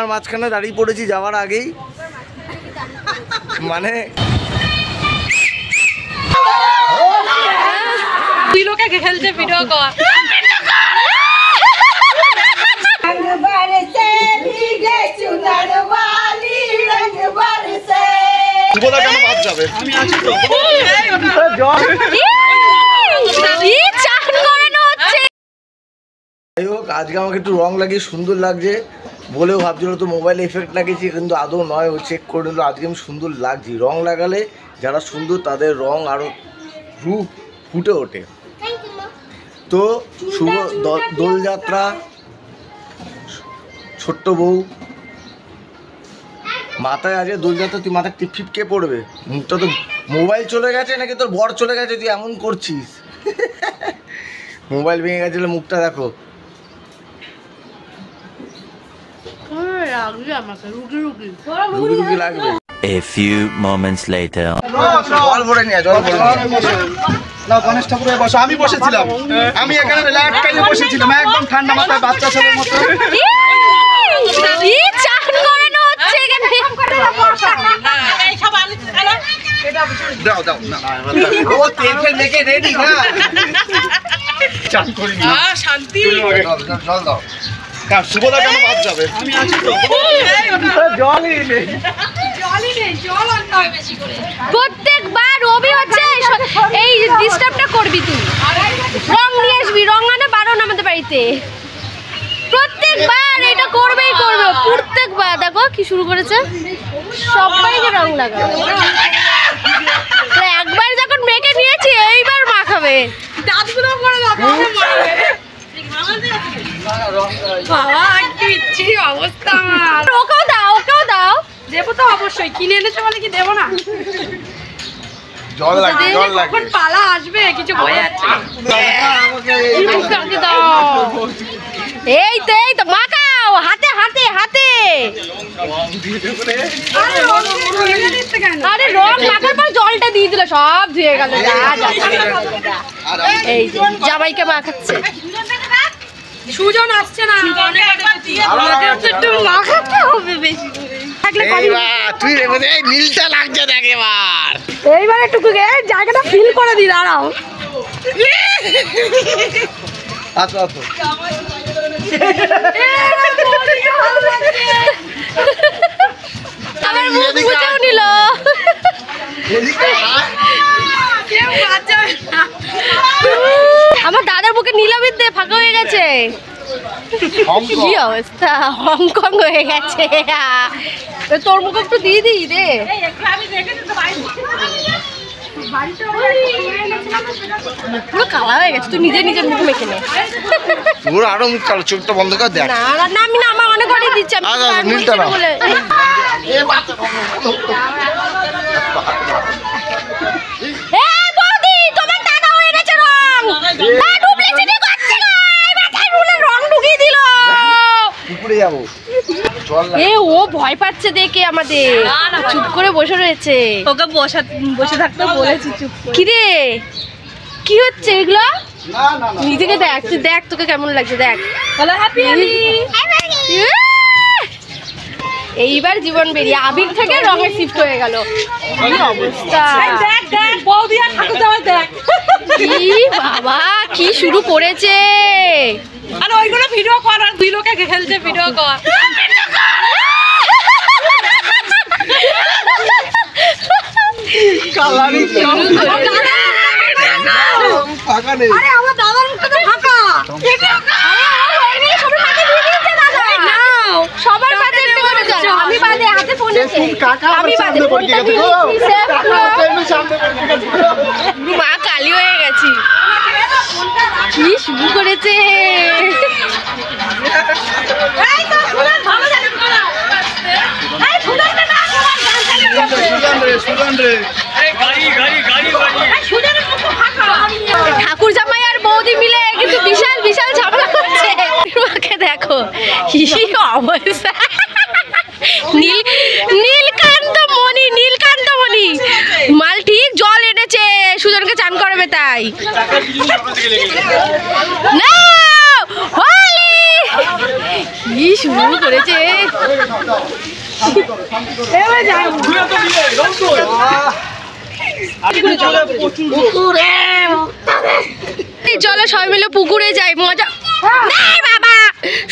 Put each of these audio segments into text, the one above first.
রাস্তার মাঝখানে দাঁড়িয়ে পড়েছি যাওয়ার আগেই, মানে তুই লোকে খেলছে ভিডিও কর। যাই হোক, আজকে আমাকে একটু রং লাগিয়ে সুন্দর লাগছে বলেও ভাবছিল তো মোবাইলে এফেক্ট লাগিয়েছি, কিন্তু আদৌ নয়, ও চেক করে নিল আজকে আমি সুন্দর লাগছি। রং লাগালে যারা সুন্দর তাদের রং আরও রূপ ফুটে ওঠে। তো শুভ দোলযাত্রা, ছোট্ট বউ মাথায় আজকে দোলযাত্রা, তুই মাথায় টিপ ফিপ কে পড়বে? মুখটা তো মোবাইল চলে গেছে নাকি তোর বর চলে গেছে, তুই এমন করছিস? মোবাইল ভেঙে গেছিল, মুখটা দেখো। রুগী লাগবে। A few moments later. জল ভরে নিয়ে, জল ভরে নিয়ে। না গণেশ ঠাকুরের বসো, আমি বসেছিলাম, আমি এখানে রিল্যাক্স করে বসেছিলাম একদম ঠান্ডা মাথায় বাচ্চা ছেলের মতো। দাও দাও না, ও তেল ফেল মেখে রেডি না, চান করি না, শান্তি। জল দাও। কার শুভদা কেন বাদ যাবে? আমি আছি তো। জলই নেই, জলই নেই, জল আনতে হয় বেশি করে। প্রত্যেকবার রবি হচ্ছে এই ডিস্টার্বটা করবি তুই। রং নিয়ে আসবি, রং আনা বারণ আমাদের বাড়িতে। প্রত্যেকবার এটা করবেই করবে, প্রত্যেকবার। দেখো কি শুরু করেছে, সবাইকে রং লাগাবে। একবার যখন মেখে নিয়েছি এইবার মাখাবে। দাঁতগুলো করে দাও, বাবা কি বিচ্ছিরি অবস্থা আমার। ওকেও দাও, ওকেও দাও। দেবো তো অবশ্যই, কিনে এনেছো বলে কি দেবো না? জল লাগে, জল লাগে। কখন পালা আসবে কিছু বোঝা যাচ্ছে না। এই তো এই তো মাখাও, হাতে হাতে হাতে। আরে রং মাখার পর জলটা দিয়ে দিল, সব ধুয়ে গেল। এই যে জামাইকে মাখাচ্ছে। সুজন আসছে না, একটু মাখাতে হবে বেশি করে। তুই নীলটা লাগছে দেখ এবার। এইবার একটু জায়গাটা ফিল করে দি, দাঁড়াও। আচ্ছা আচ্ছা, আমার মুখ মুছেও নিল। আমার দাদার বুকে নীলাবিদ দিয়ে ফাঁকা হয়ে গেছে। কি অবস্থা, হংকং হয়ে গেছে। তোর মুখে একটু দিয়ে দিই রে। পুরো কালা হয়ে গেছে, তুই নিজে নিজের মুখ মেখে নে। তোর আরো মুখ কালো, চোখটা বন্ধ করে দেখ। না না, আমি না, আমার অনেক অনেক দিচ্ছে। নীলটা না বলে ও ভয় পাচ্ছে দেখে আমাদের, চুপ করে বসে রয়েছে। ওকে বসে থাকতে বলেছি, চুপ। কিরে কি হচ্ছে এগুলো? নিজেকে দেখ, তুই দেখ তোকে কেমন লাগছে, দেখ। বলো হ্যাপি হোলি। এইবার জীবন বেরিয়ে আবির থেকে রঙে শিফট হয়ে গেল। কি অবস্থা, দেখ দেখ বৌদি আর ঠাকুর জামাই দেখ। কি বাবা কি শুরু করেছে। আর ওইগুলো ভিডিও কর, আর দুই লোকে খেলছে ভিডিও কর। কালারিং ফাঁকা নেই। আরে আমার দাদার মুখটা তো ফাঁকা। সবার বাদে আমি বাদে হাতে ফোন আছে, আমি বাদে মা কালি হয়ে গেছি। কি শুরু করেছে। ঠাকুর জামাই আর বৌদি মিলে কিন্তু বিশাল বিশাল ঝামেলা করছে। মাকে দেখো কি অবস্থা। নীলকান্তমণি মাল ঠিক জল এনেছে, সুজনকে চান করবে তাই। কি শুরু করেছে। চলো সবাই মিলে পুকুরে যাই, মজা। বাবা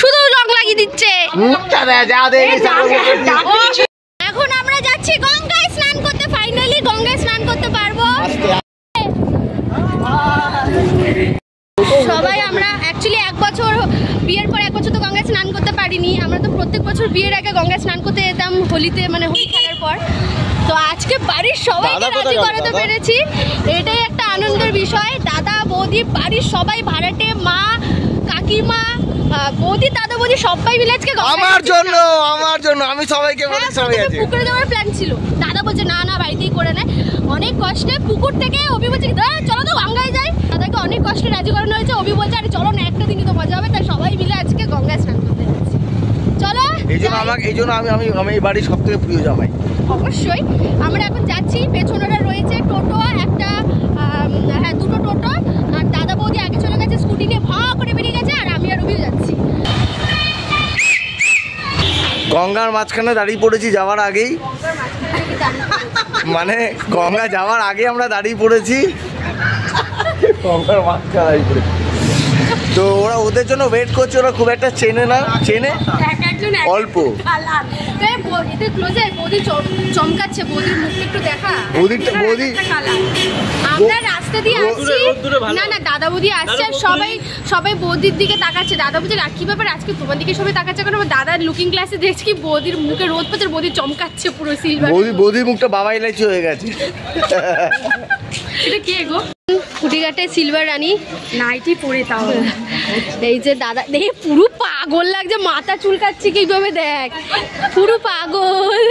শুধু রং লাগিয়ে দিচ্ছে। এখন আমরা যাচ্ছি গঙ্গায় স্নান করতে, ফাইনালি গঙ্গায় স্নান করতে পারবো সবাই। আমরা অ্যাকচুয়ালি 1 বছর বিয়ের পর 1 বছর তো গঙ্গায় স্নান করতে পারিনি। আমরা তো প্রত্যেক বছর বিয়ের আগে গঙ্গায় স্নান করতে যেতাম হোলিতে, মানে হোলি খেলার পর। তো আজকে বাড়ির সবাইকে রাজি করাতে পেরেছি, এটাই একটা আনন্দের বিষয়। দাদা বৌদি বাড়ির সবাই, ভাড়াটে মা কাকিমা বৌদি দাদা বৌদি সবাই মিলে আজকে আমার জন্য আমি সবাইকে বলি সবাই আছে। পুকুরে যাওয়ার প্ল্যান ছিল, দাদা বলছে না না বাড়িতেই করে নেয়। অনেক কষ্টে পুকুর থেকে অভি বলছে চলো তো গঙ্গায় যাই, দাদাকে অনেক কষ্টে রাজি করানো হয়েছে। অভি বলছে আরে চলো না, একটা দিনই তো মজা হবে। তাই সবাই মিলে আজকে গঙ্গায় স্নান করতে যাচ্ছি। চলো এই জন্য আমি এই বাড়ির সব থেকে প্রিয় জামাই। অবশ্যই আমরা এখন যাচ্ছি। পেছনেরা রয়েছে টোটো একটা, হ্যাঁ 2টো টোটো। আর দাদা বৌদি আগে চলে গেছে, স্কুটি নিয়ে ভা করে বেরিয়ে গেছে, আর আমি আর অভিও যাচ্ছি। গঙ্গার মাঝখানে দাঁড়িয়ে পড়েছি যাওয়ার আগেই, মানে গঙ্গা যাওয়ার আগে আমরা দাঁড়িয়ে পড়েছি গঙ্গার মাঝখানে দাঁড়িয়ে পড়েছি। তো ওরা ওদের জন্য ওয়েট করছে, ওরা খুব একটা চেনে না, চেনে অল্প। চমকাচ্ছে বৌদির মুখটা একটু দেখা। বৌদি আমরা রাস্তা দিয়ে আসছি, না না দাদা বৌদি আসছে, আর সবাই বৌদির দিকে তাকাচ্ছে। দাদা বলছে কি ব্যাপার আজকে তোমার দিকে সবাই তাকাচ্ছে কেন? দাদার লুকিং গ্লাসে দেখছি কি বৌদির মুখে রোদ পড়ছে, বৌদি চমকাচ্ছে পুরো সিলভার। বৌদির মুখটা বাবা ইলাইচি হয়ে গেছে। এটা কে গো? কুটিঘাটে সিলভার রানী নাইটি পরে, তাও এই যে দাদা দেখে পুরো পাগল লাগছে, মাথা চুলকাচ্ছে কিভাবে দেখ, পুরো পাগল।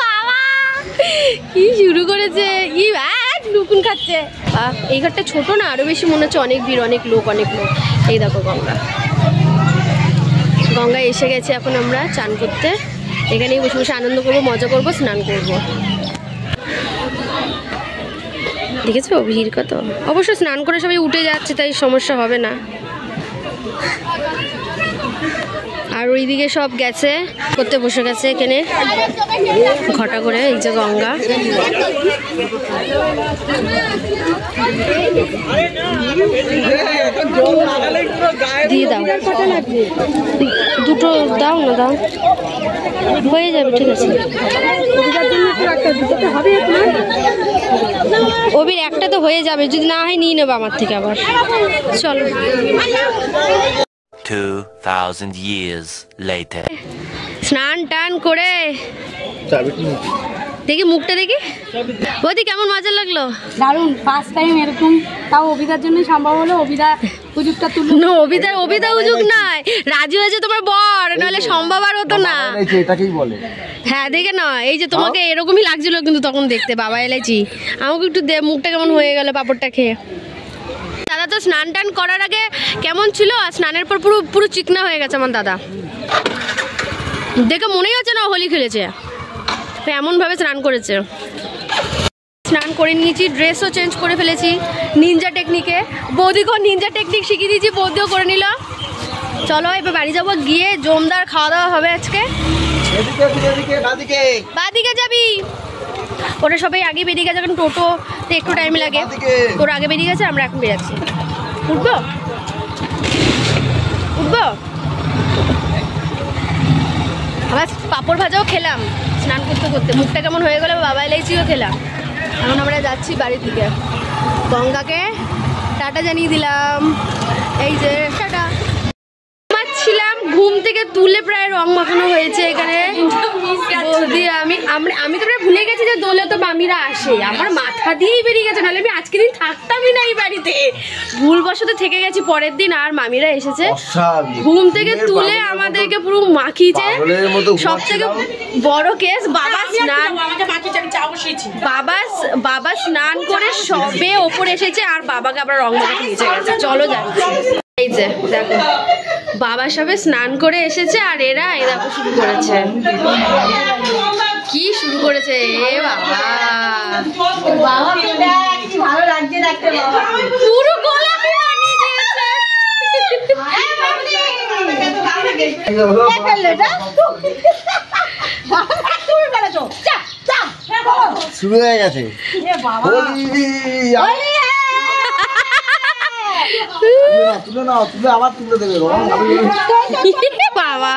বাবা কি শুরু করেছে, কি লুকুন খাচ্ছে। এই ঘরটা ছোট না, আরো বেশি মনে হচ্ছে অনেক ভিড়, অনেক লোক। এই দেখো গঙ্গায় এসে গেছে। এখন আমরা চান করতে এখানেই বসে বসে আনন্দ করবো, মজা করবো, স্নান করবো। দেখেছো ভিড় কত? অবশ্য স্নান করে সবাই উঠে যাচ্ছে, তাই সমস্যা হবে না। আর ওইদিকে সব গেছে করতে বসে গেছে এখানে ঘটা করে। এই যে গঙ্গা, দিয়ে দাও 2টো দাও না, দাও হয়ে যাবে, ঠিক আছে। ওবির একটা তো হয়ে যাবে, যদি না হয় নিয়ে নেবো আমার থেকে আবার। চলো 2000 years later. স্নান টান করে দেখি মুখটা দেখি। বৌদি কেমন মজা লাগলো? দারুণ, ফার্স্ট টাইম এরকম, তাও অভিদার জন্য সম্ভব হলো। অভিদা হুজুগটা তুললো। অভিদা হুজুগ নয়, রাজি হয়েছে তোমার বর, নাহলে সম্ভব আর হতো না। এটাকেই বলে। হ্যাঁ দেখে না, এই যে তোমাকে এরকমই লাগছিল কিন্তু তখন দেখতে। বাবা এলাইছি, আমাকে একটু দে, মুখটা কেমন হয়ে গেল পাপড়টা খেয়ে। দাদা তো স্নান টান করার আগে কেমন ছিল, আর স্নানের পর পুরো চিকনা হয়ে গেছে আমার দাদা। দেখে মনেই হচ্ছে না হোলি খেলেছে, এমন ভাবে স্নান করেছে। স্নান করে নিয়েছি, ড্রেসও চেঞ্জ করে ফেলেছি নিনজা টেকনিকে। বৌদিকেও নিনজা টেকনিক শিখিয়ে দিয়েছি, বৌদিও করে নিল। চলো এবার বাড়ি যাবো, গিয়ে জমদার খাওয়া দাওয়া হবে আজকে। বাদিকে যাবি? ওরা সবাই আগে বেরিয়ে গেছে, এখন টোটোতে একটু টাইম লাগে। তোর আগে বেরিয়ে গেছে, আমরা এখন বেরাচ্ছি। উঠবো আবার পাঁপড় ভাজাও খেলাম স্নান করতে করতে, মুখটা কেমন হয়ে গেল। বাবা এলাইচিও খেলাম। এখন আমরা যাচ্ছি বাড়ি থেকে, গঙ্গাকে টাটা জানিয়ে দিলাম। এই যে টাটা। ছিলাম ঘুম থেকে তুলে প্রায় রং মাখানো হয়েছে এখানে। বৌদি আমি তো প্রায় ভুলে গেছি যে দোলে তো মামিরা আসে, আমার মাথা দিয়েই বেরিয়ে গেছে, নাহলে আমি আজকে দিন থাকতামই না এই বাড়িতে। ভুলবশত থেকে গেছি পরের দিন, আর মামিরা এসেছে ঘুম থেকে তুলে আমাদেরকে পুরো মাখিয়েছে। সব থেকে বড় কেস, বাবা স্নান করে সবে ওপর এসেছে, আর বাবাকে আবার রং মাখাতে নিচে গেছে। চলো যাচ্ছি। এই যে দেখো বাবা সবে স্নান করে এসেছে, আর এরা এই দেখো শুরু করেছে। কি শুরু করেছে এ বাবা, ভালো লাগছে দেখতে। পুরো গোলাপি বানিয়ে দিয়েছে। শুরু হয়ে গেছে তুলে নাও, তুলে আবার তুলে দেবে রং। বাবা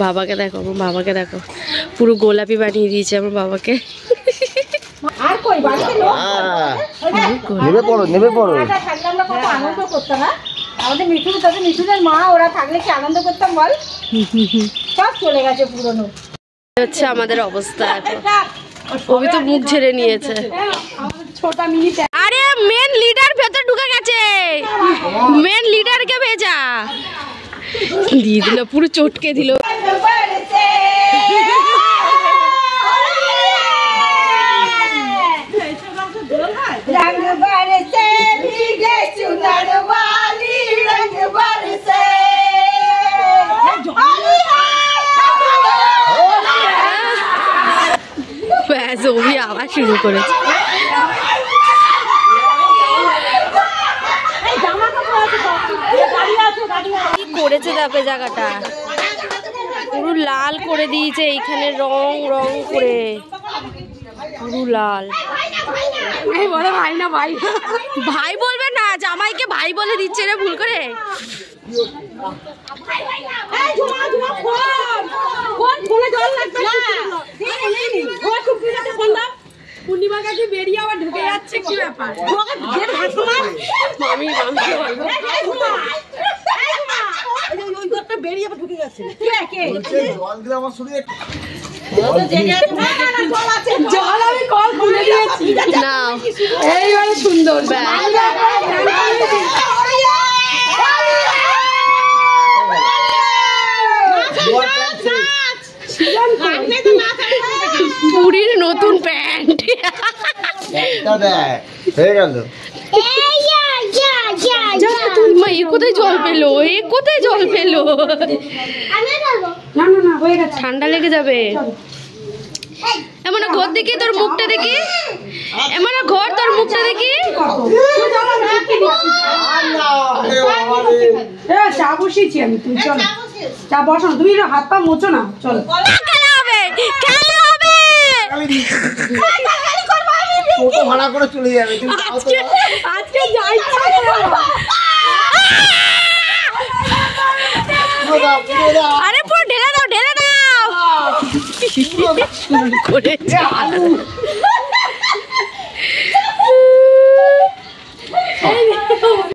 বাবাকে দেখো, আমার বাবাকে দেখো, পুরো গোলাপি বানিয়ে দিয়েছে আমার বাবাকে। নেবে পড়ো, নেবে পড়ো। আনন্দ করতাম না আমাদের মিঠুনের মা, ওরা থাকলে কি আনন্দ করতাম বল? সব চলে গেছে পুরনো। হচ্ছে আমাদের অবস্থা এখন। ওই তো মুখ ঝেড়ে নিয়েছে। ছোটা মিনি। আরে মেন লিডার ভেতর ঢুকে গেছে, মেন লিডারকে ভেজা দিয়ে দিল, পুরো চটকে দিল। ব্যাস ওই আবার শুরু করেছে। কি করেছে দেখো জায়গাটা, পুরো লাল করে দিয়েছে এইখানে, রং রং করে পুরো লাল। বলে ভাই না ভাই, ভাই বলবে না, জামাইকে ভাই বলে দিচ্ছে রে ভুল করে। পূর্ণিমার কাছে বেরিয়ে আবার ঢুকে যাচ্ছে, কি ব্যাপার? বেরিয়ে আবার ঢুকে যাচ্ছে। জল আমি কল খুলে দিয়েছি। না এইবারে সুন্দর। পুরীর নতুন প্যান্ট হয়ে গেল। মা এ কোথায় জল পেলো, এ কোথায় জল পেলো? না না না হয়ে গেছে, ঠান্ডা লেগে যাবে। এমন ঘর দেখি, তোর মুখটা দেখি, এমন ঘর তোর মুখটা দেখি। চা বসিয়েছি আমি, তুমি চলো চা বসানো, তুমি হাত পা মোছো না, চলো। খেলা হবে, খেলা হবে। টোটো ভাড়া করে চলে যাবে। আজকে যাই আরে পুরো ঢেলে দাও, ঢেলে দাও। শুরু করেছে।